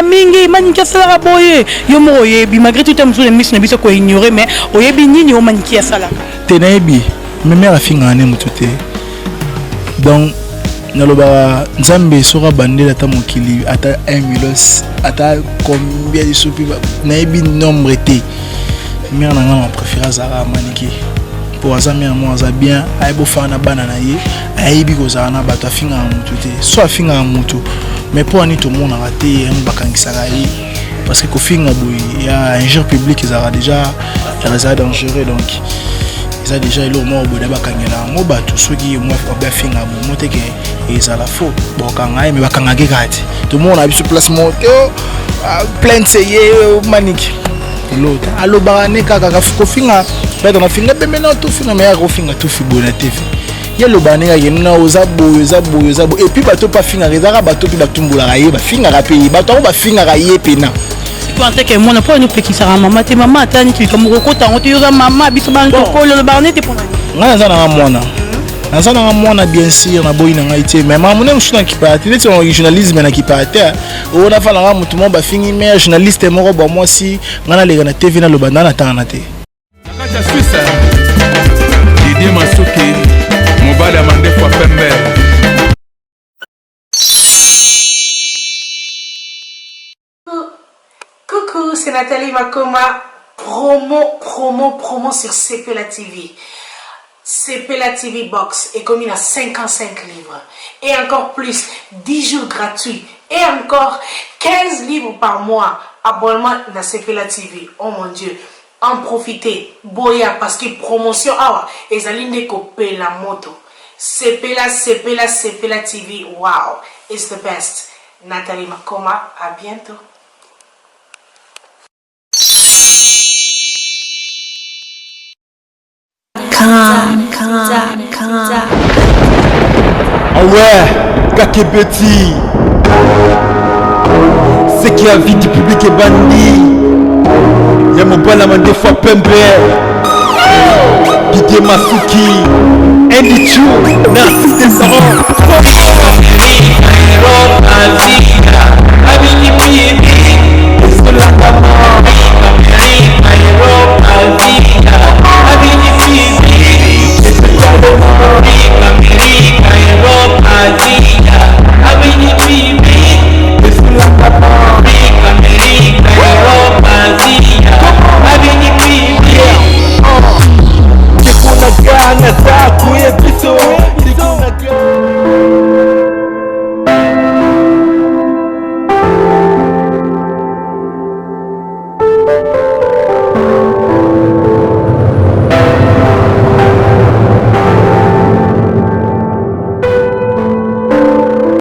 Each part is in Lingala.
mingi maniki sala boye yo mo oyebi malgré tout temps les miss na biso ko ignorer mais oyebi nini o maniki sala tenebi mais mère afinga ne mutute donc naloba nzambe sora bandela ta mokili ata 1 million ata combien de soupi naebi nombre te mère nanga ma préférence ara maniki pour azami moi za bien aibo fana bana na ye aibi ko za na bato afinga mutu te so afinga mutu mais pour ani tout le monde raté un bakangisa yi parce que ko finga boy il y a un genre public ils a déjà réservé dangereux donc ils a déjà le mot boda bakangela mo bato soki mo fa finga bo moteke ils a la faute bon kanga mais bakanga ke kati tout le monde a sur place moto plein de seye maniki l'autre allo barane kaka ko finga mais on a finga be maintenant tout finga mais ko finga tout fi bona te ya lo banenga yena ozabo et puis bato pas finga rezaka bato puis batumbula raye ba finga rapi bato ba finga raye pena tu entends que mon pas nous peki sara maman te maman tani ki comme rokota on te yoza maman biso ban to ko le barnet te pona nga za na mwana bien sûr na boyi na ngaite mais maman ne mshuna kipate ne ton journalisme na kipate o na fa na mutu mo ba fingi mais journaliste moko ba moi si ngana lega na TV na lo banda na tana te akacha Suisse Didier Masuki mobile amande fois pembe. Coucou, c'est Nathalie Makoma. Promo sur CPLA TV. CPLA TV Box est commis à 55 livres. Et encore plus, 10 jours gratuits. Et encore 15 livres par mois. Abonnement dans CPLA TV. Oh mon Dieu. En profiter. Boya, parce que promotion, et Zaline copé la moto. CPLA TV. Wow. It's the best. Nathalie Makoma. À bientôt. Ah ouais, Kakebeti. C'est qui a vie du public est banni. Y'a mon bon amant des fois pembe. Didier Masuki. Andy Chou. Narcisse des Sarons.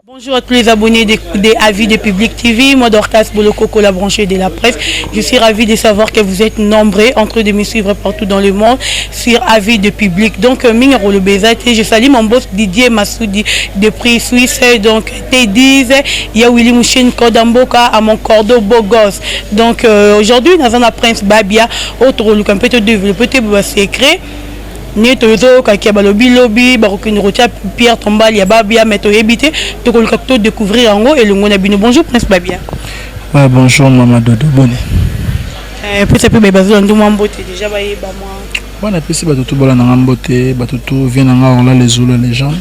Bonjour à tous les abonnés des Avis de Public TV. Moi, Dorcas Bolokoko, la branchée de la presse. Je suis ravi de savoir que vous êtes nombreux en train de me suivre partout dans le monde sur Avis de Public. Donc, Mingaro le Bézate, je salue mon boss Didier Massoudi de Prix Suisse. Donc, T10, il y a Willy Mouchine Kodamboka à mon cordeau beau gosse. Donc, aujourd'hui, dans un prince Babia, autre look un peu de développer le secret. Neto kaki balobi barokini rotia Pierre Tombal ya babia meto ebité to ko to découvrir ngo et le ngona bino. Bonjour Prince Babia. Ouais, bonjour maman Dodo bonne. Peut-être peu bazo ndo mambote déjà ba yeba moi. Bon appétit bato to bola na ngambote bato to vient na nga les zulu les gens.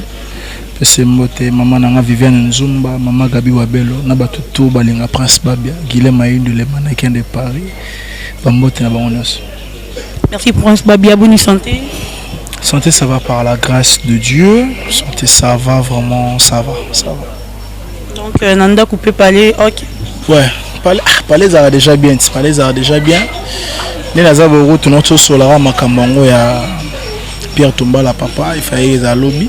C'est mbote maman na nga Viviane Nzumba, maman Gabi Wabelo na bato to balinga Prince Babia, Guilhem Mayundu le mannequin de Paris. Bambote na bangonos. Merci Prince Babia, bonne santé. Santé, ça va par la grâce de Dieu. Santé, ça va vraiment, ça va. Donc, Nanda coupé parler, ok. Ouais, parler ça va déjà bien. Parler ça va déjà bien. Nous avons route notre solara makambango ya Pierre Tombal la papa. Il fallait les lobby.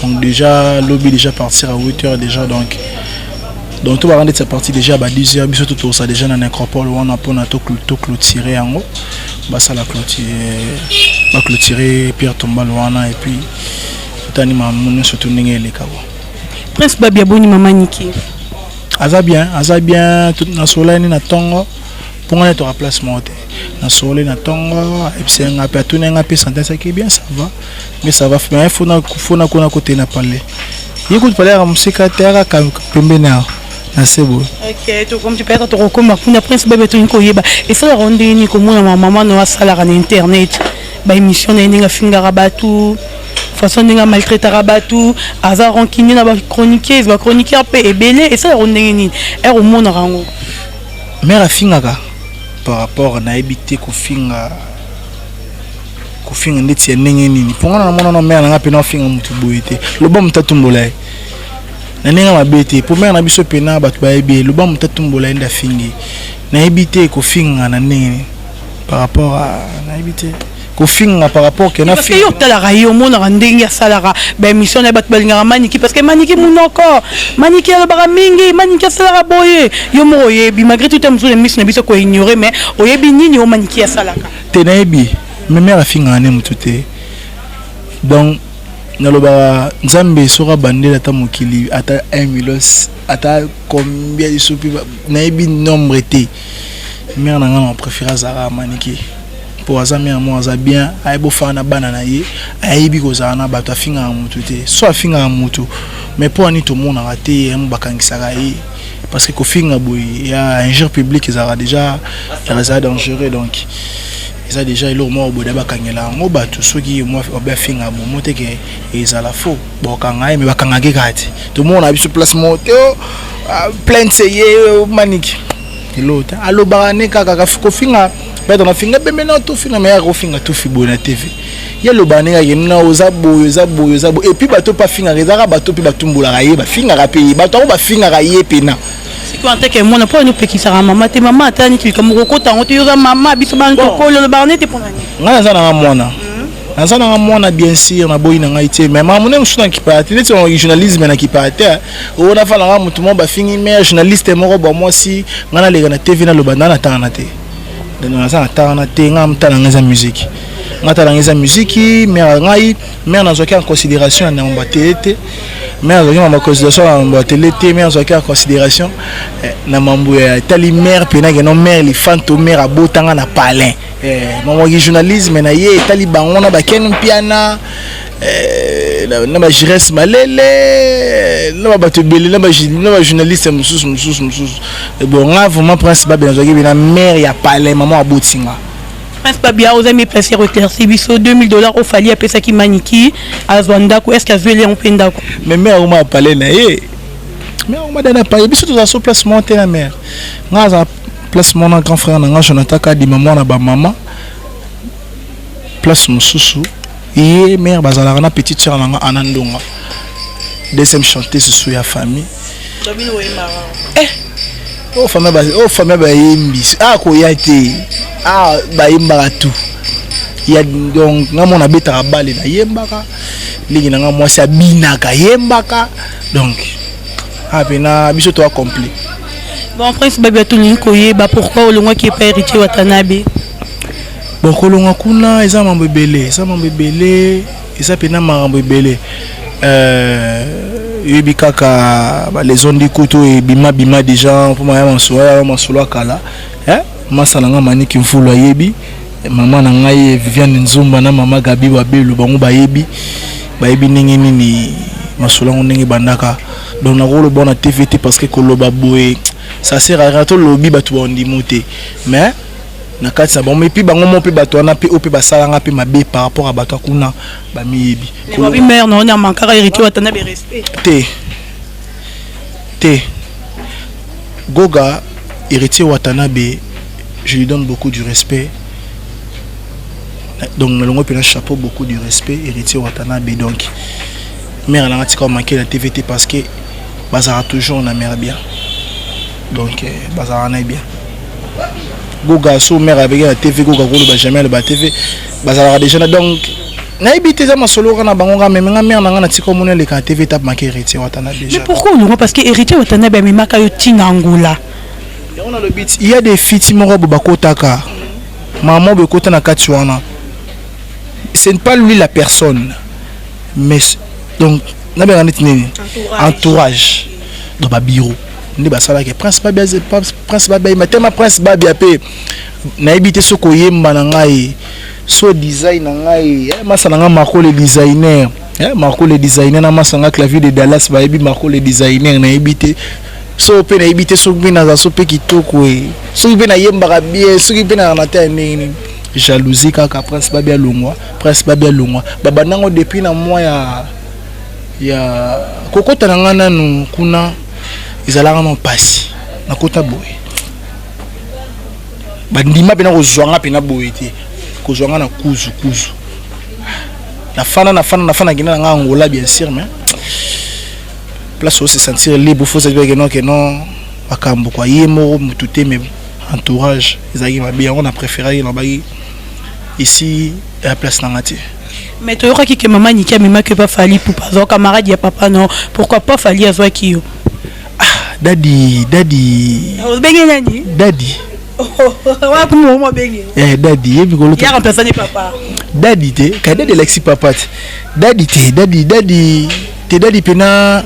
Donc déjà lobby déjà partir à 8h déjà donc tout va rendre cette partie déjà à 10h. Bisous tout ça déjà dans l'acropole on a pour tout clôturer en haut. Bah ça la clôturer Pierre Tombal et puis tout anima mon surtout n'engagez les kawa. Prince Babia boni maman Niki. Aza bien tout na soleil na tongo pour on être à place monter. Na soleil na tongo et puis c'est un peu tout n'enga peu santé ça qui est bien ça va mais ça va mais il faut na côté na parler. Écoute parler à mon secrétaire à pembena. c'est beau. Ok, tout comme tu peux être comme ma prince bébé tout niko yeba. Et ça la ronde ni comme ma maman no sala na internet. Ba émission na ninga finga rabatu. Façon ninga maltraiter rabatu, azar rancunier na ba chroniqueuse, ba chroniqueur pe ebelé et ça la ronde ni. Er au monde rango. Mère finga par rapport na habité ko finga ndeti ya ndenge nini. Ponga na mona na mère na pe na finga mutu boyete. Loba mutatumbola. Na ninga mabete pour mère na biso pena batu ba ebe loba mutatumbola nda fingi. Na habité ko finga na ndenge par rapport à na habité ko finga par rapport que na parce que yo tala rayo mona ndenge ya salara ba émission na batu balinga maniki parce que maniki munoko maniki ya bara mingi maniki ya salara boye yo mo yebi malgré tout temps les miss na biso ko ignorer mais oyebi nini o maniki ya salaka tenayebi mais mère finga ne mutute donc naloba nzambe sora bandela ta mokili ata 1 million ata combien de soupi nayebi nombre te mère na ngana préféré zara maniki pour azami à moi bien aibo fana banana ye aibi ko zana bato finga mutute so finga mutu mais pour ani tout monde a raté un bakangisa ye parce que ko finga boy il y a un injure public ils a déjà ça dangereux donc ça déjà il au moins au bout d'abord kangela ngo bato soki moi oba finga bo mote ke ezala faux bon kanga mais bakanga ke kati tout le monde a sur place moto plein de seye maniki l'autre allo barane kaka ko finga peut-être on a finga be maintenant tout finga mais ko finga tout fibo na TV ya lo barane ka yena ozabo et puis bato pas finga rezaka bato puis batumbola ka ye ba finga ka pe bato ba finga ka ye pena. Quand que moi pas nous peki sara maman te maman atani ki comme kokota on te yoza maman biso ban to kolo le barne te pour nani ngana za na mwana naza na mwana bien sûr na boyi na ngai te mais maman ne msuna ki parti ne son journalisme na ki parti o na fala nga mutu mo ba fingi mais journaliste mo ba moi si ngana le na TV na lo banda na tana te na za na tana te nga mtana nga musique ngata na nga musique mais ngai mais na zoki en considération na mba tete mais en considération na télé mais en considération na mambo ya tali mère pena que non mère les fantômes abotanga na palin maman qui journalisme na ye tali bango na ba ken piana na ba jires malele na ba to belé na ba journaliste mususu bon là vraiment principal bien na mère ya palin maman abotinga Prince Babia aux amis plaisir éclairci biso $2000 au fali apesa ki maniki azwanda ko est-ce que azwele on penda ko mais mère on m'a parlé na ye mais on m'a donné pas biso to so placement te na mère ngaza placement na grand frère na Jonathan ka di maman na ba maman place mususu et mère bazala na petite sœur na anandonga deuxième chanteuse sous ya famille famille ba yimbi ko yate ba yimba tout ya donc ngamo na beta bale na yembaka lingi na ngamo sa binaka yembaka donc pena biso to complet bon Prince Babia tout linko yeba pourquoi olongwa qui pas héritier Watanabe bon kolonga kuna eza mambo belé eza pena mambo belé yebi kaka ba les ondes kuto et bima déjà pour ma masolo kala masala nga maniki mfulu yebi mama na ngai Viviane Nzumba na mama Gabi Wabelu bango bayebi ningi nini masolo ndenge bandaka donc na rolo bona TVT parce que koloba boye ça sert à rien to lobby batu bondi monter mais na kati sa bon mais puis bango mo pe bato na pe ope basala nga pe mabe par rapport à bato kuna ba miyebi ko bi mère na mankara héritier Watanabe respect T Goga héritier Watanabe je lui donne beaucoup du respect donc nous avons un chapeau beaucoup du respect héritier Watanabe donc mère elle a manqué la TVT parce que bazara toujours on a mère bien donc bazara na bien Goga so mère avec la TV Goga ko ba jamais le ba TV bazara déjà donc na ibité za masolo kana bango mais nga mère na nga na tiko mona le ka TV tap manqué héritier Watanabe déjà mais pourquoi non parce que héritier Watanabe mais maka yo tina ngula on a le beat il y a des filles morobo bakotaka maman bekota na katuana ce n'est pas lui la personne mais donc na ba nit nini entourage dans ba bureau ndi basala ke Prince Babia matema Prince Babia pe na ibité soko yemba na ngai so design na ngai masala nga Marco le designer Marco le designer na masanga clavier de Dallas ba yebi Marco le designer na ibité so pe na ibite so pe na za so pe kitoko so pe na yembaka bien so pe na nata nini jalousie kaka prince babia longwa baba nango depuis na moi ya kokota na ngana nu kuna izalanga no pasi na kota boye bandima pe na kozwanga pe na boye te kozwanga na kuzu na fana gina nga ngola bien sûr mais place où se sentir libre faut se dire que non akambo kwa yemo mututé mais entourage ezaki bien on a préféré na bagi ici à la place nangati. Mais tu crois que maman Niki a même que pas fallu pour pas camarade ya papa non pourquoi pas fallu à soi qui daddy on bengi nani daddy wa kuma mo bengi daddy yebi ko ya remplacer ni papa daddy te ka daddy lexi papa daddy pena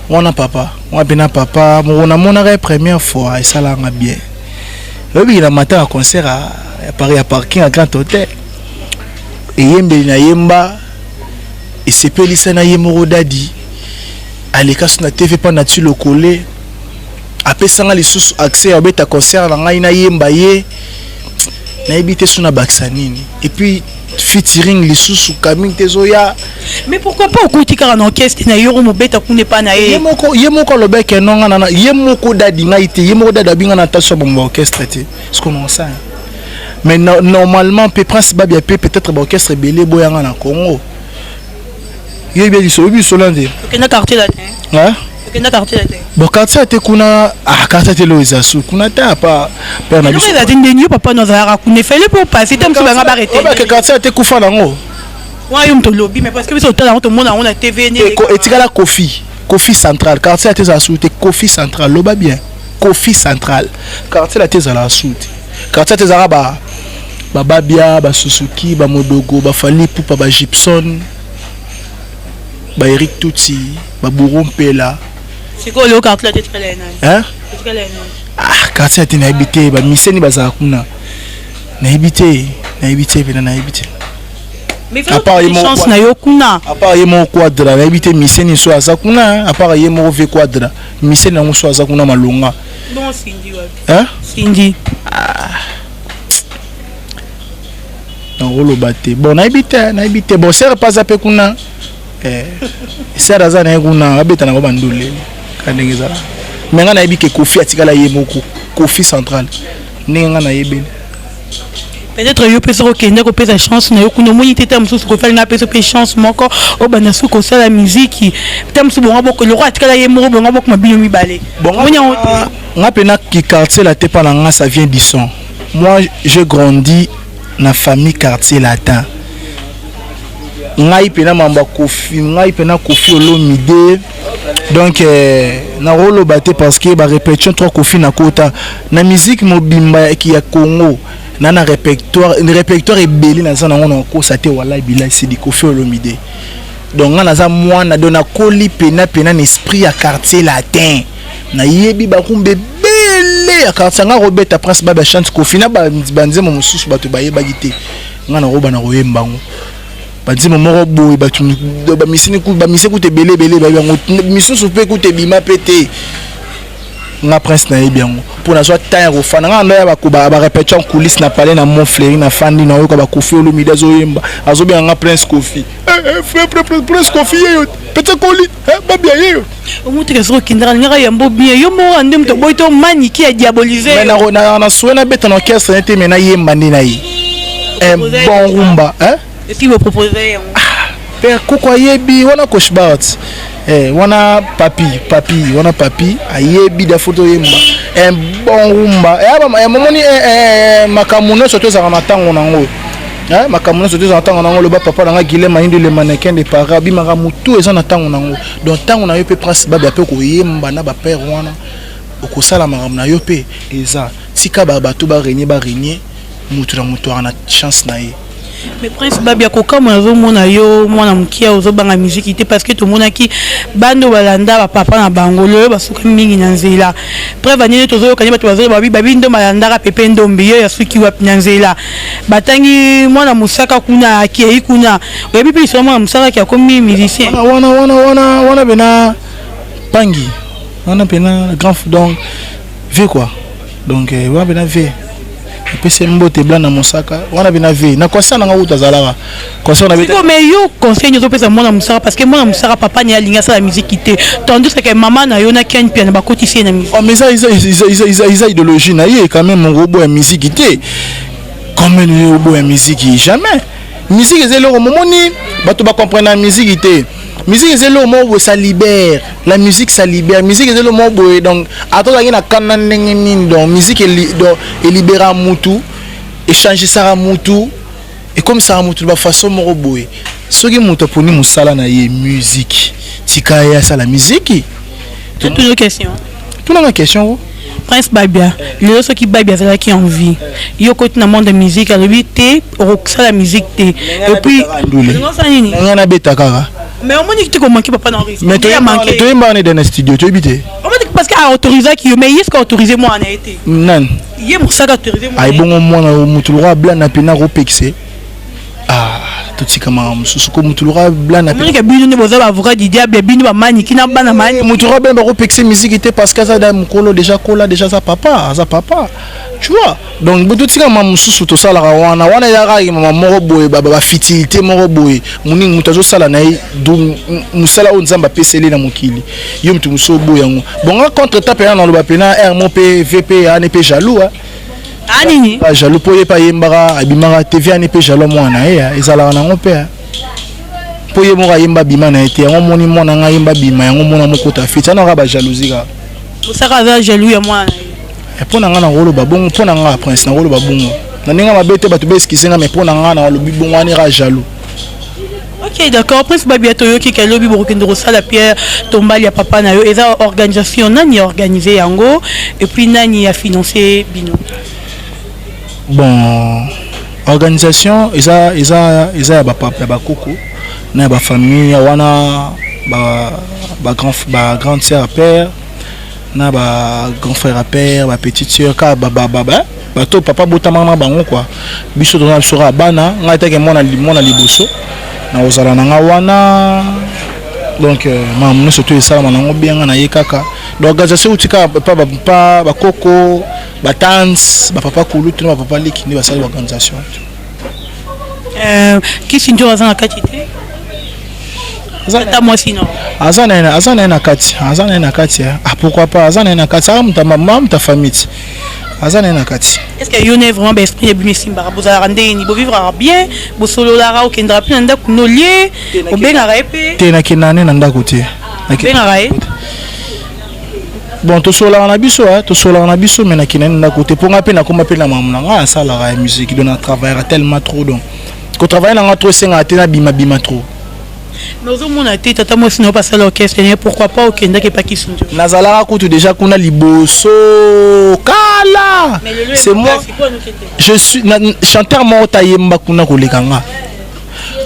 on papa on a mon première fois et ça l'a bien il a matin à concert à Paris à parking à Grand Hôtel et yembe na yemba et c'est pelisa na yemoro daddy aleka sur na TV pas nature le coller après ça les sous accès à beta concert na ngai na yemba ye na ebité sur na baksanini et puis featuring les sous coming tezoya. Mais pourquoi pas au côté car en orchestre na yoro mo beta ku ne pas na yemoko le bec non na yemoko daddy ngaite yemoko daddy binga na taso bon orchestre te ce qu'on en sait. Mais normalement Prince Babia peut-être l'orchestre belé boyanga na Congo. Il bien dit solande. OK na quartier là. Hein? OK na quartier là. Bon quartier te kuna quartier lo ezasu kuna ta pas père na biso. Il a dit ndenyo papa nos ara ku ne fallait pour passer tam soba nga arrêter. Que quartier te kufa nango. Wa yum to lobby mais parce que biso tala on mona on a TV ni. Et tigala Kofi central quartier te ezasu te Kofi central loba bien. Kofi central quartier la te ezala soute. Quartier te ezara ba Babia, ba Suzuki, ba Modogo, ba Fali Poupa, ba Gibson, ba Eric Tuti, ba Bourrompela. C'est quoi le quartier de Tchalena? Hein? Quartier de Naibité, ba Miseni Bazakuna. Naibité. Mais à part chance na yokuna. À part yemo quadra, Naibité Miseni so azakuna, à part yemo ve quadra, Miseni na so azakuna malonga. Non Cindy ouais. Hein? Cindy. Bon naibité bon c'est pas zapé kuna c'est raza na kuna abeta na bandole kanengeza mais nga naibi ke Kofi atikala yemoko Kofi central ninga na yebene peut-être yo pesa okende ko pesa chance na yo kuna moni tete mususu ko faire na pesa pe chance moko o bana su ko sala musique tem su bonga boko le roi atikala yemoko bonga boko mabino mibale bon nga pena ki quartier la te pa na nga ça vient du son. Moi j'ai grandi na famille quartier latin ngai pena mamba Kofi Olomide donc na rolo baté parce que ba répétition trois Kofi na kota na musique mobimba qui ya Congo na répertoire est belé na ça na on ko saté wala bila c'est di Kofi Olomide donc na za moi na dona koli pena na esprit ya quartier latin na yebi ba kumbe belé quartier nga Robert Prince Babia chante Kofi na banzemo mususu bato baye bagité nga na roba na royembango banzemo moko boy bato ba misini ku te belé ba yango misusu pe ku te bima pété nga Prince na yebiango pour na soit temps au fana nga ndoya ba répétition coulisse na parler na mon fléri na fandi na yo ko ba Kofi Olomide zoyemba azobia nga Prince Kofi Prince Kofi yo petit colis Babia yo au moins que so kindra nga yambo bien yo mo andem to boy to mani qui a diabolisé mais na souena beta na orchestre n'était mais na yemba ndi na yi un bon rumba hein et puis vous proposez père koko yebi wana coach Bart wana papi ayebi da photo yemba un bon rumba et momoni makamuno surtout ça na tango nango makamuno surtout na tango nango le papa na Guilhem Maindu le mannequin de Parabi makamutu eza na tango nango donc tango na yo pe Prince Babia pe ko yemba na ba père wana okosala makamu na yo pe eza tika ba bato ba régner mutu na mutu ana chance na ye. Mais Prince Babia koka mwazo mona yo mwana mkia ozo banga musique ite parce que to mona ki bando balanda ba papa na bangolo basuka mingi na nzela preuve anene tozo kanye bato bazo babi ndo malanda ka pepe ndombi yo ya suki wa nzela batangi mwana musaka kuna akei kuna webi pe mwana musaka ki akomi musicien wana bena pangi On a pena grand donc V quoi. Donc on a pena V. Et puis c'est mbote blanc dans mon sac. On a pena V. Na concert na uta zalaka. Concert na beta. Mais yo conseil nous pesa mona musara parce que mona musara papa ni alinga sa la musique qui tandis que maman na yo na ken piano ba kotisi na musique. Oh mais ça ils idéologie na yé quand même mon robot à musique qui était. Comme un robot à musique jamais. Musique c'est le moment ni bato ba comprendre la musique était. Musique c'est le moment où ça libère. La musique ça libère. Musique c'est le moment où donc attends la na kana nini donc musique est libérer mutu, échanger ça mutu et comme ça mutu ba façon mo boy. Ce qui mutu pour nous musala na yé musique. Tikaya ça la musique. C'est toujours question. Tout la question. Prince Babia, les autres qui Babia c'est là qui en vie. Yo côté dans monde de musique, alors lui té ça la musique té. Et puis non ça nini. Ngana beta kaka. Mais on m'a dit que tu comment qui papa dans risque. Mais tu es manqué. Tu es manqué dans le studio, tu es habité. On m'a dit parce qu'il a autorisé qui mais est-ce qu'il a autorisé moi en été. Non. Il est pour ça autorisé moi. Ay bon moi na mutulura blanc na pena ropexé. Ah, tout ce comme sous comme mutulura blanc na. Mais que bino ne boza ba avocat du diable bino ba mani qui n'a pas na mani. Mutulura blanc ropexé musique était parce que ça da mukolo déjà ça papa. Tu vois. Donc tout ce comme sous tout ça la wana ya ra mama moko boy ba fitilité moko boy. Muni mutazo sala na do musala o nzamba peseli na mukili. Yo mtu muso boy yango. Bon contre tape na lo ba pena RMOP VP ANP jaloux hein. Anini jaloux poye pa yembara abimara TV ANP jaloux mwana ezala na ngope poye moka yemba bima na été yango moni mona nga yemba bima yango mona mokota fiti ana ba jalousie ka osaka za jaloux ya mwana pona nga na rolo babongo pona nga prince na rolo babongo na ninga mabete bato beskisenga mais pona nga na lobi bongo ani ra jaloux. Ok, d'accord. Prince Babia Toyoki qui a lobby pour que la pierre tombale ya papa na yo et ça organisation nani a organisé yango et puis nani a financé bino. Bon organisation isa ya ba papa ba koko na ba famille wana ba grande sœur à père na ba grand frère à père ba petite sœur ka ba to papa botama na bango quoi biso dona sura bana ngata ke mona liboso na ozala na nga wana donc maman surtout ça manango bien na yekaka l'organisation utika pa ba koko ba dance ba papa kulu tuna ba papa liki ni ba sala organisation qui sinjo azana katite azana moi sinon azana na kati ah pourquoi pas azana na kati ça maman ta famille azana na kati. Est-ce que yon est vraiment l'esprit de Bimesimba vous allez rendre ni vivre bien vous solo lara au kendra plus nda kunolier au benga épée te na kinane nda côté benga bon to solo na biso mais na kinane nda côté pour ngape na koma pe na mamu nga ça la musique donne un travail tellement trop donc ko travailler na trop senga te na bima trop. Mais au moins a été tata moi sinon pas ça l'orchestre pourquoi pas au kenda qui pas qui sont nazala kutu déjà kuna liboso kala c'est moi je suis chanteur morta yemba kuna kolekanga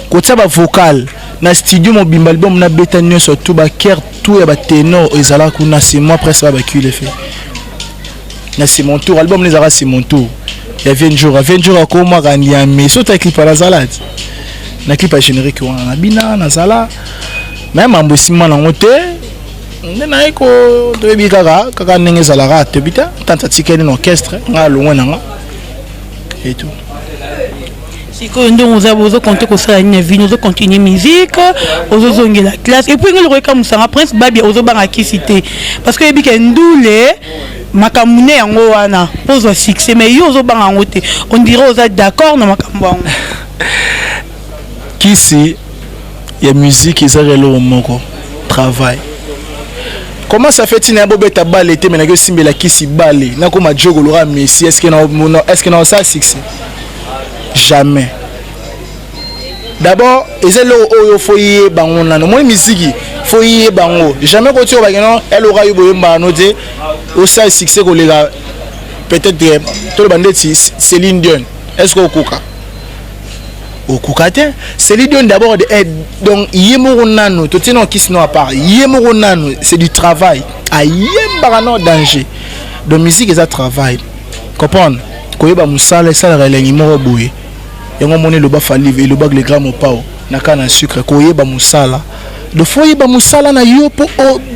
kotsa ba vocal na studio mo bimba album na beta nyonso tout ba ker tout ya ba ténor ezala kuna c'est moi presque ba qui le fait na c'est mon tour album les ara c'est mon tour il y a 20 jours à comment gagner mais surtout clip à la salade na clip générique wana na bina na sala même en bosima na ngote na eko debi kaka ndenge zalaka te bita tanta tikeli na orchestre nga longwe nanga et tout siko ndo ozo compter ko sala ni vie ozo continuer musique ozo zongela classe et puis ngelo reka musanga Prince Babia ozo banga kisité parce que ebike ndule makamune yango wana pose succès mais yo ozo banga ngote on dirait oza d'accord na makambo yango Kisi, il y a musique, ils ont moko travail. Comment ça fait tu n'as pas bête balle mais n'a que simbe la kisi balle. N'a comme a jogo l'aura Messi. Est-ce que n'a ça succès? Jamais. D'abord, ils ont foyer bango na. Moi musique, foyer bango. Jamais quand tu vas gagner, elle aura eu beau noter. Au ça succès qu'on les a peut-être tout le bandit Céline Dion. Est-ce qu'on coca? Au Koukate, c'est l'idée d'abord donc Yemoronano, tout est non qui se à part. Yemoronano, c'est du travail. À Yembarano danger. De musique et ça travail. Comprendre? Koyeba musala ça la relève boy. Yango moné le bas falive et le bas le gramme au pao. Naka na sucre koyeba musala. de fois ba musala na yo po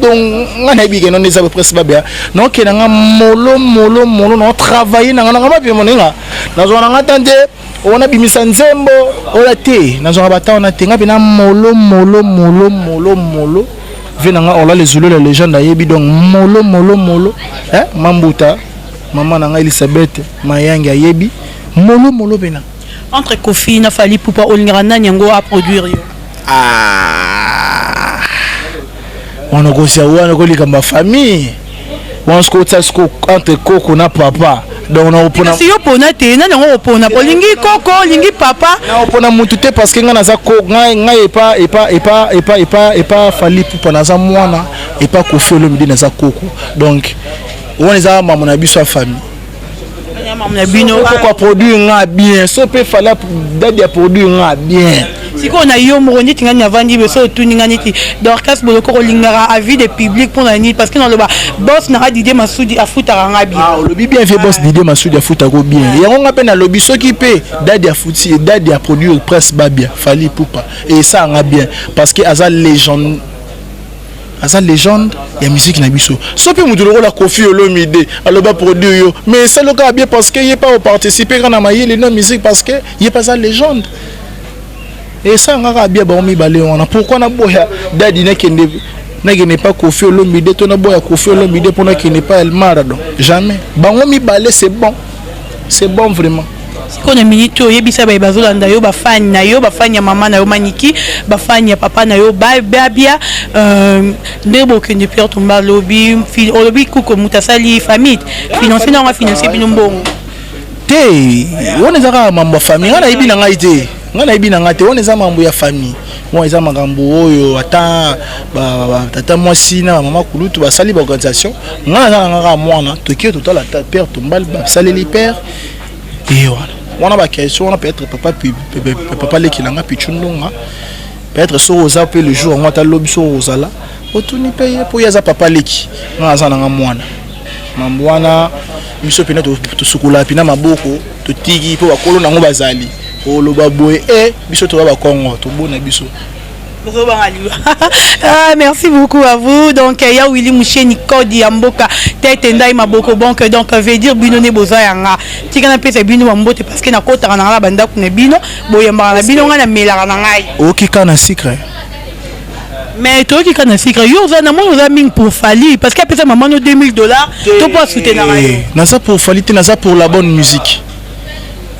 donc ngana bi non les presse ba bien non ke nga molo no travailler na nga ba bien moninga na zo na tande on a bimisa nzembo ola te na zo ba ta on a te nga bina molo vena nga on la les zulu la légende yebi donc molo hein mambuta maman na nga Elisabeth mayangi yebi molo bena entre Kofi na Fally Ipupa olingana nyango a produire yo on a gosia wana ko likamba famille on se côté entre Coco na papa donc on opona si yo pona te na ngo opona polingi Coco lingi papa na opona mutu te parce que nga naza ko nga epa Fally Ipupa naza mwana epa Kofi Olomide naza Coco donc on les a maman na biso famille pourquoi produire nga bien so peut fallait dadi ya produire nga bien siko na yo morongi tingani avandi beso tuninga niti Dorcas boloko kolingara avis de public pour na nit parce que dans le boss na Didier Massoudi afuta nga bien le bien fait boss Didier Massoudi afuta go bien ya nga pe na lobby so ki pe dadi ya futi dadi ya produire presse ba bien Fally Ipupa et ça nga bien parce que asa légende ya musique na biso so pe mutu la Kofi Olomide aloba produire yo mais c'est le cas bien parce que il pas participer quand na mayele na musique parce que il pas sa légende et ça nga bien ba mi balé on pourquoi na boya dadi na kende na n'est pas Kofi Olomide to na boya Kofi Olomide pour na qui n'est pas El Maradon jamais bango mi balé c'est bon vraiment siko na minute oyebisa ba bazolanda yo ba fan na yo ba fan ya mama na yo Maniki ba fan ya papa na yo babia ndebo que ne perd tomba lobby kuko mutasali famille financer na financer bino mbongo te on ezaka mambo famille ngana ibi na ngai te ngana ibi na ngate on ezaka mambo ya famille moi ezaka makambo oyo ata tata mwasi na mama kulutu basali ba organisation ngana za ngaka mwana tokie total ata père tombal ba saleli père et voilà on a question on peut être papa lekilanga pichundunga peut-être so oza pe le jour on ta lobby so ozala otuni paye pour yaza papa leki ngaza na mwana mambwana miso pena to sukula pina maboko to tigi po bakolo nango bazali oloba boye biso to ba Kongo to bona biso. Merci beaucoup à vous. Donc, il y a Willy Moucheni Kodi Amboka tête ndai maboko donc veut dire bino ne boza yanga. Tika pesa bino mbote parce que na kota na la banda ku ne bino boyamba na bino ngana mela na ngai. Okika na secret. Mais toi qui kana secret yo za na mo za ming pour Fally parce que pesa maman no $2000 to pas soutenir ngai. Na ça pour Fally na ça pour la bonne musique.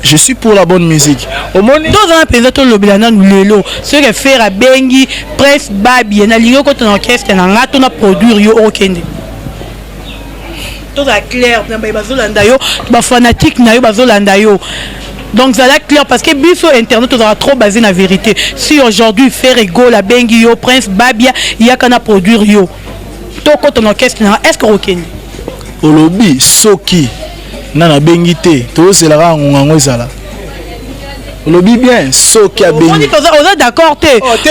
Je suis pour la bonne musique. Au moins, deux ans après tout le bilan nous lelo. Ce que faire à Bengi, presse babi, na lingo quand on orchestre na ngato na produire yo okende. Tout est clair, na ba bazolanda yo, ba fanatique na yo bazolanda yo. Donc ça là clair parce que biso internet on a trop basé na vérité. Si aujourd'hui faire ego la Bengi yo prince babia, il y a kana produire yo. To quand on orchestre na est-ce que okende? Olobi soki nana bengi te to zelaka ngongo ezala olobi bien soki abengi on dit on est d'accord te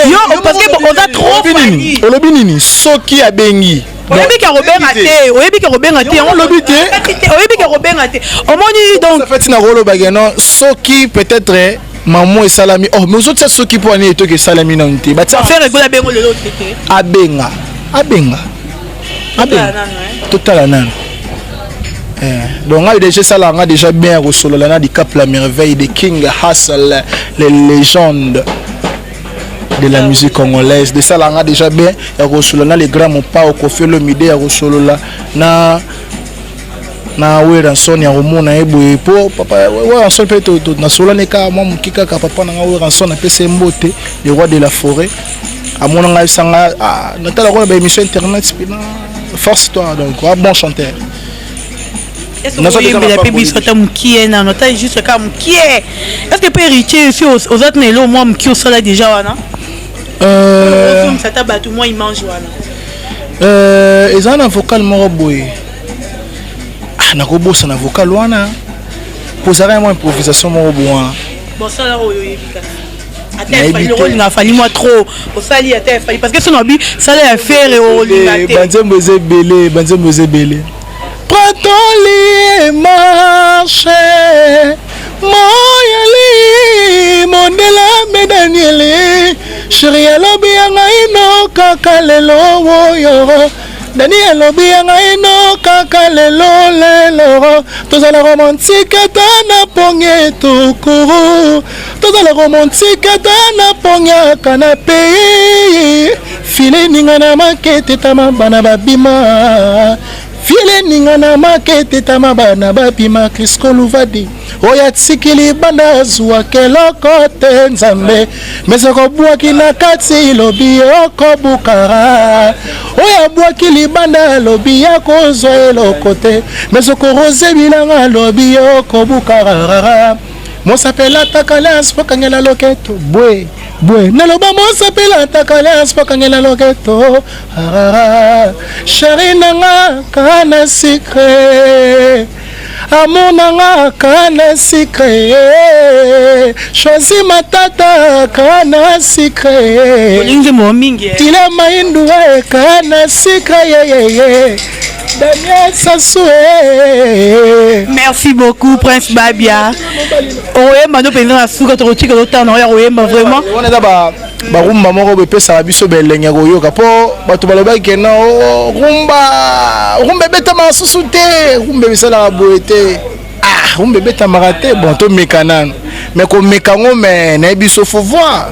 yo parce que on a trop fini olobi nini soki abengi oyebi ka robenga te on lobi te oyebi ka robenga te omoni donc en fait na rolo bageno soki peut-être maman et salami oh mais autres soki pour ani to que salami na nte ba ça faire rigoler bengo le l'autre te abenga total nan. Donc on a déjà ça là, on a déjà bien reçu la du Cap la merveille de King Hassel, les légendes de la musique congolaise. De ça là, on a déjà bien reçu les grands mon pas au Kofi Olomide reçu na we ranson ya romona ebo po papa we ranson peut na solo neka moi mukika ka papa na we ranson na pese mbote le roi de la forêt à mon nga sanga na tala ko ba émission internet force toi donc bon chanteur. Est-ce que vous avez la publicité qui est dans notre juste comme qui est est-ce que peut hériter aussi aux autres nélo moi qui au sol déjà wana ça tabac tout moi il mange wana ils ont un vocal moro boy na ko bossa na vocal wana posera moi improvisation moro boa bon ça là oyo yebika a fallu moi trop au sali a fallu parce que son hobby ça allait faire et au limité banzembo zebele prends-toi les marches moyali mondela me Daniele chérie lobi yanga ino kaka lelo oyo Dani alobi ya ngai no kaka lelo tozala romantique tana ponge tokoro tozala romantique tana ponge canapé file ninga na makete tama bana babima file ninga na makete tama bana babima Crisco Luvadi oya tsikili banda zuwa keloko te nzambe mesoko bwaki na kati lobi okobukara oya bwaki libanda lobi yakozwa eloko te mesoko rose bilanga lobi okobukara mosapela takaleas pokangela loketo bwe naloba mosapela takaleas pokangela loketo chéri nanga kana secret amour nanga kana secret choisi matata kana secret olingi mo mingi tila maindu kana secret Daniel Sassoué. Merci beaucoup Prince Babia. Oyemba no penza na suka to tika lotana oya oyemba vraiment. On est là rumba moko bepesa na biso belenge koyoka po bato balobaki kena rumba beta masusu te rumba bisala boete rumba beta marate bon to mekanan mais ko mekango mais na biso faut voir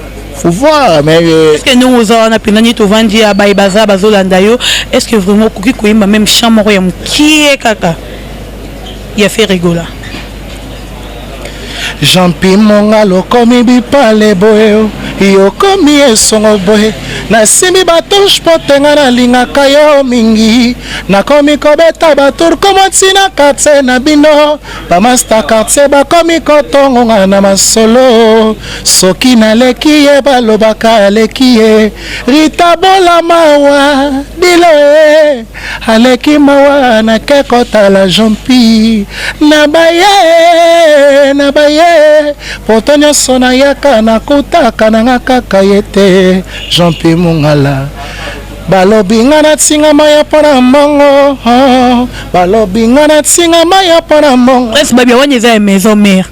mais est-ce que nous on a penani to vandi ya baibaza bazolanda yo est-ce que vraiment koki koyemba même chambre ya mkie kaka ya fait rigola Jampi monga lokomi bipale boyo yokomi esongo boye nasimi batouche potenga na lingaka yo mingi nakomi kobeta batour komotina karte na bino bamasta karte bakomi kotongonga na masolo soki naleki ye balobaka aleki ye Rita bola mawa dilo aleki mawa nake kotala Jampi nabaye poto nyonso nayaka nakutaka nanga kaka ye te Jampi Mongala balobi nga natinga maya mpona mbongo balobi nga natinga maya mpona mbongo Prince Babia wani eza maison mère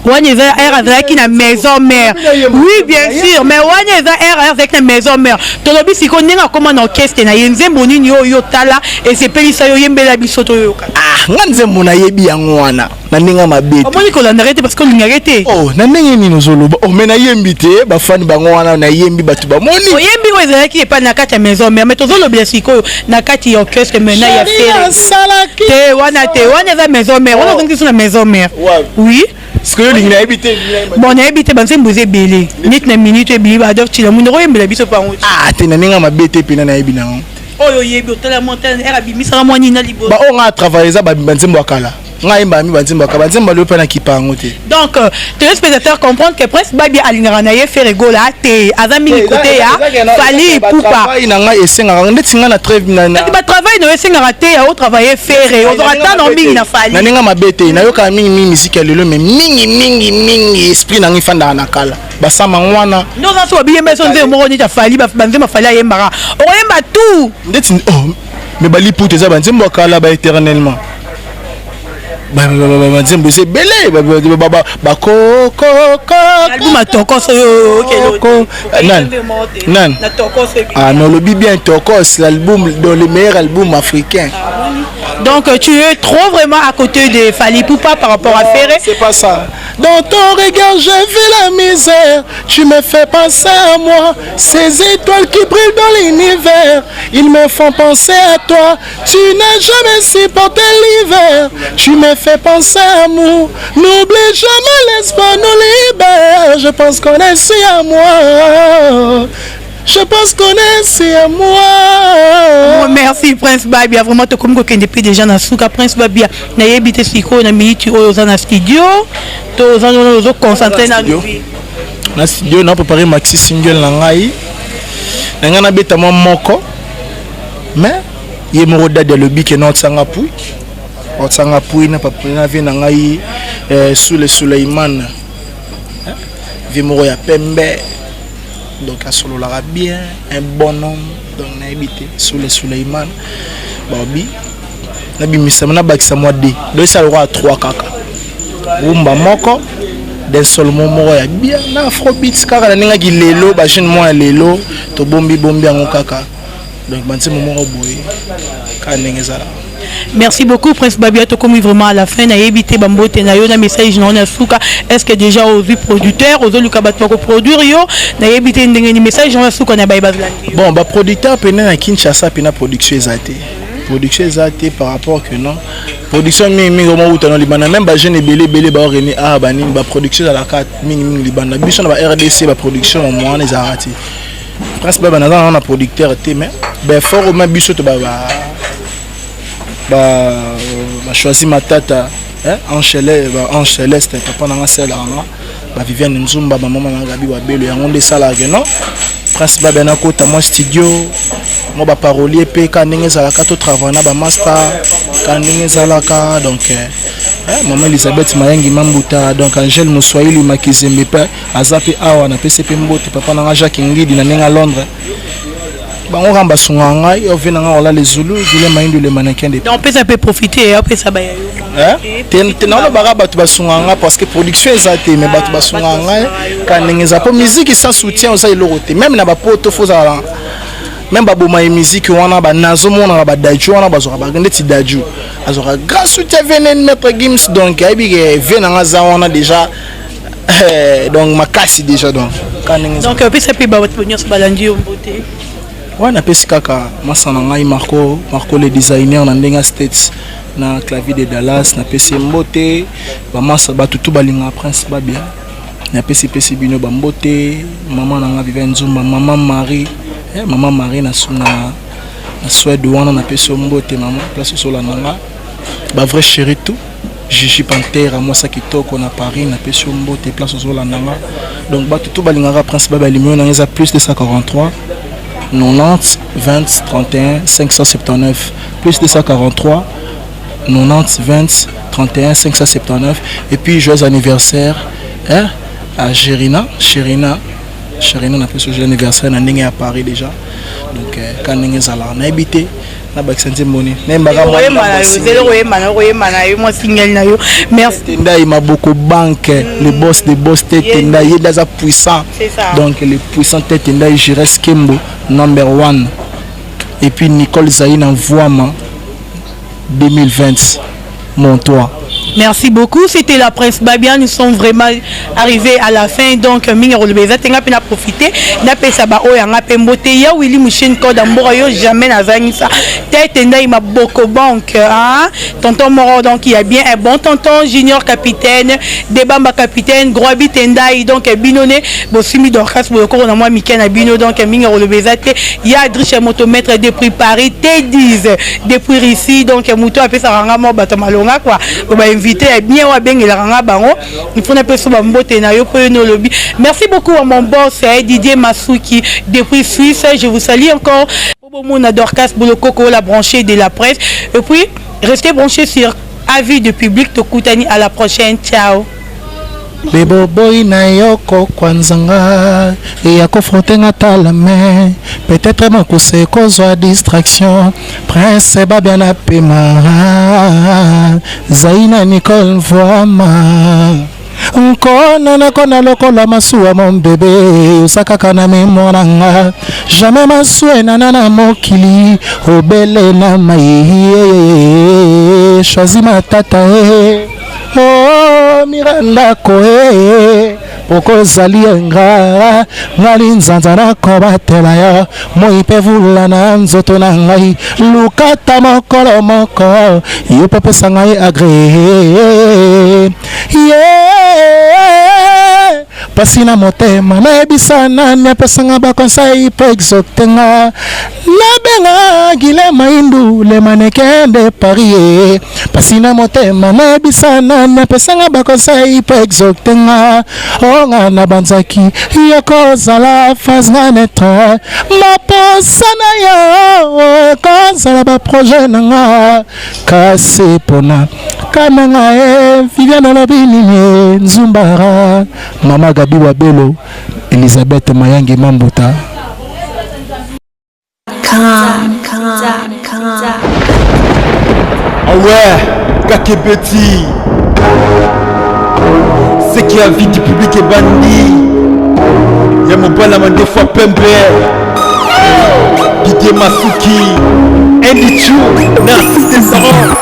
wani eza air azalaki na maison mère oui bien sûr mais wani eza air azalaki na maison mère tolobi siko ndenge akoma na orchestre na ye nzembo nini oyo tala esepelisa yo yembela biso toyoka nga nzembo nayebi yango wana na ndenge mabete omoni kolandaka te parce que olingaka te na ndenge nini ozoloba me nayembi te bafani bango wana nayembi bato bamoni oyembi oyo ezalaki epai na kati ya maison mère mais tozolobela sikoyo na kati ya orchestre mena ya fere te wana eza maison mère wana ozongisi so na maison mère oui bon nayebi te banzembo eza ebele neti na minute ebili bador tila mundo koyembela biso pango te na ndenge mabete pena nayebi nango oyo yebi otala montagne era bimisaka mwa nini na liboso ba o nga travailler eza banzembo akala nga yemba mi banzembo akala banzembo lo pena kipango te donc téléspectateurs comprendre que Prince Babia alingaka na ye faire rigola te aza mingi côté ya Fally Ipupa travail na nga esengaka ndeti nga na trêve na ba travail no esengaka te ya o travailler faire ozora tano mingi na Fally na ninga mabete na yoka mingi musique ya lelo mais mingi esprit na ngifanda na kala basama ngwana ndo za so biyemba so nze moko ni ta Fally banzema Fally ayembaka oyemba tout ndeti mais bali puto za banzembo akala ba éternellement banzembo c'est belé album atokos nan non le bien tokos l'album dans les meilleurs albums africains. Donc tu es trop vraiment à côté de Fally Ipupa par rapport à Ferré. C'est pas ça. Dans ton regard j'ai vu la misère. Tu me fais penser à moi. Ces étoiles qui brillent dans l'univers, ils me font penser à toi. Tu n'as jamais supporté l'hiver. Tu me fais penser à moi. N'oublie jamais l'espoir nous libère. Je pense qu'on est si à moi. Je pense qu'on est ici à moi. Oh, merci Prince Babia. Vraiment, tu comme que depuis déjà dans Souka Prince Babia. Na yebite siko na minute oyo na studio. To zo concentrer na vie. Na studio na préparer maxi single na ngai. Na ngana beta moko. Mais ye mo dade le bic et not sangapu. Ot sangapu na papa na vie na ngai sous le Suleiman. Vi mo ya pembe. Donc à solo la bien un bon homme donc na habité sous les Suleiman babi na bimisa na bakisa moi 2 donc ça aura 3 kaka rumba moko des seulement moko ya bien na afrobeats kaka na ninga ki lelo ba jeune moi lelo to bombi yango kaka donc banti moko boy ka nengezala. Merci beaucoup Prince Babia to comme vraiment à la fin na yebité bambote na yo na message na suka est-ce que déjà aux producteurs aux luka bat ko produire yo na yebité ndenge ni message na suka na baiba zlandi. Bon ba producteur pena na Kinshasa pena production ezate. Production ezate par rapport que non production mingi vraiment utano libana même ba jeune belé ba reni a bani ba production à la carte mingi libana biso na ba RDC ba production moi les arati. Prince Babia na producteur té mais ben fort au même biso to ba choisi ma tata en céleste papa na sela ba Viviane Nzumba ba maman na Gabi wa belo yango de sala que non Prince Babia na kota mo studio mo ba parolier pe ka ndenge za la ka to travailler na ba master ka ndenge za la ka donc maman Elisabeth Mayengi Mambuta donc Angèle Moswahili Makizembe pe azape awa na PCP Mbote papa na Jacques Ngidi na nenga Londres. On ramba sunganga yo vena nga les Zulu dile maindu le mannequin de on peut ça peut profiter après ça ba na lo bara batu basunganga parce que production ezate mais batu basunganga kanengeza po musique sans soutien osa ilorote même na ba poto foza même ba boma musique wana ba nazo mona ba daju wana bazora ba ngende ti daju azora grand soutien venen maître Gims donc aibi ke vena nga za wana déjà donc makasi déjà donc kanengeza donc peut ça peut ba batu nyos balandi o beauté. Ouais, na pesi kaka masana ngai Marco le designer na ndenga States na clavier de Dallas na pesi mbote ba masa batutu balinga Prince Babia na pesi bino bambote maman na nga Viviane Nzumba maman Marie na Suède wana na pesi mbote maman place sur la nanga ba vrai chéri tout Gigi Pantera moi ça kitoko na Paris na pesi mbote place sur la nanga donc batutu balinga Prince Babia limio na ngeza plus de 143 90 20 31 579 plus de 143 90 20 31 579 et puis joyeux anniversaire à Chérina n'a pas joyeux anniversaire na ndenge à Paris déjà donc quand ndenge zala na habité na baksenze moni nemba moi signal na yo merci Tendai Maboko Banque le boss des boss Tendai il est puissant donc le puissant Tendai Jires Kembo number 1 et puis Nicole Zaïna Voama 2020 mon toit. Merci beaucoup, c'était la Prince Babia, nous sommes vraiment arrivés à la fin donc mingi rolebeza tenga pena profiter na pesa ba oya nga pembote ya Willy Mouchine code mbora yo jamais na zangisa tête ndai Maboko Banque hein tonton Moro donc il y a bien un bon tonton junior capitaine Debamba capitaine gros bitendai donc binone bosimi dorcas boloko na moi Miken na bino donc mingi rolebeza te ya Adriche motomètre depuis Paris T10 depuis ici donc muto apesa ranga mo bato malonga quoi invité bien wa bengi la ranga bango il faut na peso ba mbote na yo po no lobby. Merci beaucoup à mon boss Didier Masuki depuis Suisse, je vous salue encore Bobo Mona Dorcas Bolokoko la branchée de la presse et puis restez branchés sur Avis de Public Tokutani. À la prochaine, ciao. Bebo boy na yoko kwanzanga ya confronter ngata la main peut-être makuse kozwa distraction Prince Babia na pema Zaina Nicole Voama nkona na kona lokola masuwa mon bébé usakaka na memoranga jamais masuwe na mokili obele na maye choisi ma tata oh Miranda koe poko zali nga ngali nzanza na kobatela ya moi pe vula na nzoto na ngai lukata mokolo moko yo pe pesa ngai agré pasina motema na ebisa nani apesanga bakonsai po exotenga nabenga gile maindu le mannequin de Paris pasina motema na ebisa nani apesanga bakonsai po exotenga onga na banzaki yokozala phase na netre maposa na yo kozala baprojet nanga kasi pona kananga Viviane Lobinini Nzumbara Mama Gabi Wabelo Elisabeth Mayangi Mambuta Ah ouais, Kakebeti qui a vie du public est bandit. Y'a mon balama des fois pembe. Didier Masuki, Andy Chou, Narcisse Desarons.